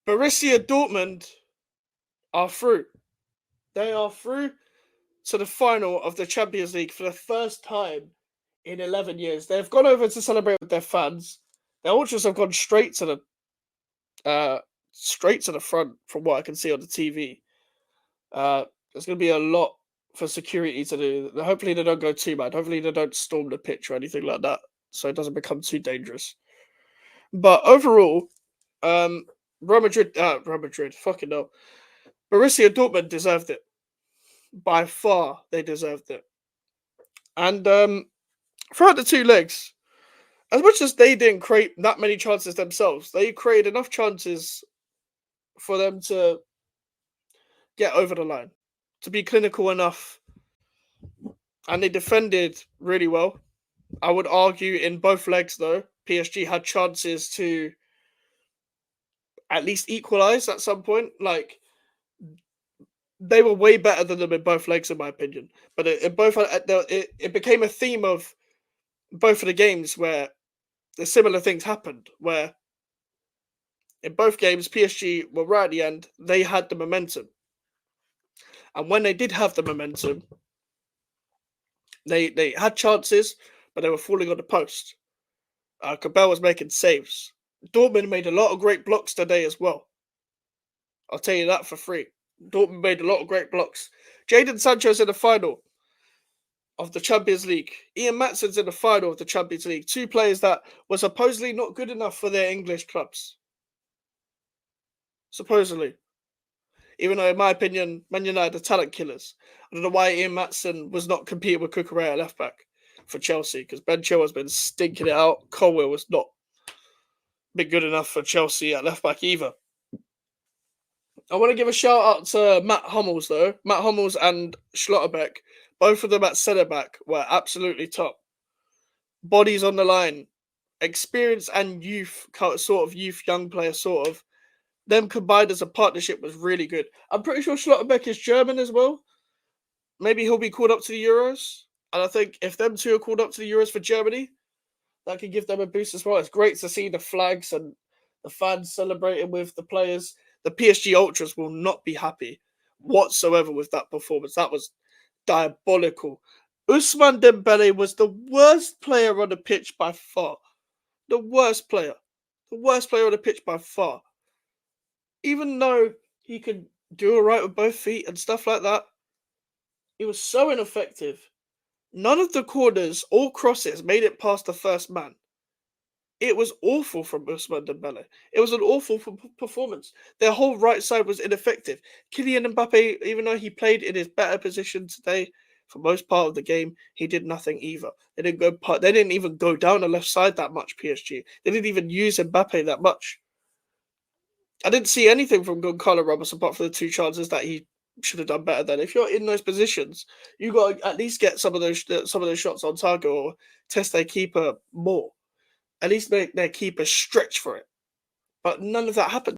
Borussia Dortmund are through. They are through to the final of the Champions League for the first time in 11 years. They've gone over to celebrate with their fans. Their ultras have gone straight to the front from what I can see on the TV. There's going to be a lot for security to do. Hopefully they don't go too bad. Hopefully they don't storm the pitch or anything like that, so it doesn't become too dangerous. But overall, Real Madrid, fucking no. Borussia Dortmund deserved it. By far, they deserved it. And throughout the two legs, as much as they didn't create that many chances themselves, they created enough chances for them to get over the line, to be clinical enough. And they defended really well. I would argue in both legs, though, PSG had chances to at least equalise at some point. Like, they were way better than them in both legs, in my opinion. But it became a theme of both of the games where the similar things happened, where in both games, PSG were right at the end, they had the momentum. And when they did have the momentum, they had chances, but they were falling on the post. Cabell was making saves. Dortmund made a lot of great blocks today as well. I'll tell you that for free. Dortmund made a lot of great blocks. Jadon Sancho's in the final of the Champions League. Ian Matson's in the final of the Champions League. Two players that were supposedly not good enough for their English clubs. Supposedly. Even though, in my opinion, Man United are talent killers. I don't know why Ian Matson was not competing with Cucurella at left back for Chelsea, because Ben Chilwell's been stinking it out. Colwill was not been good enough for Chelsea at left back either. I want to give a shout out to Matt Hummels, though. Matt Hummels and Schlotterbeck, both of them at centre back, were absolutely top. Bodies on the line, experience and youth, sort of youth, young player, sort of. Them combined as a partnership was really good. I'm pretty sure Schlotterbeck is German as well. Maybe he'll be called up to the Euros. And I think if them two are called up to the Euros for Germany, that could give them a boost as well. It's great to see the flags and the fans celebrating with the players. The PSG Ultras will not be happy whatsoever with that performance. That was diabolical. Ousmane Dembele was the worst player on the pitch by far. The worst player. The worst player on the pitch by far. Even though he could do all right with both feet and stuff like that, he was so ineffective. None of the corners or crosses made it past the first man. It was awful from Ousmane Dembele. It was an awful performance. Their whole right side was ineffective. Kylian Mbappe, even though he played in his better position today for most part of the game, he did nothing either. They didn't even go down the left side that much, PSG. They didn't even use Mbappe that much. I didn't see anything from Goncalo Ramos apart from the two chances that he should have done better than. If you're in those positions, you got to at least get some of those shots on target or test their keeper more. At least make their keeper stretch for it. But none of that happened.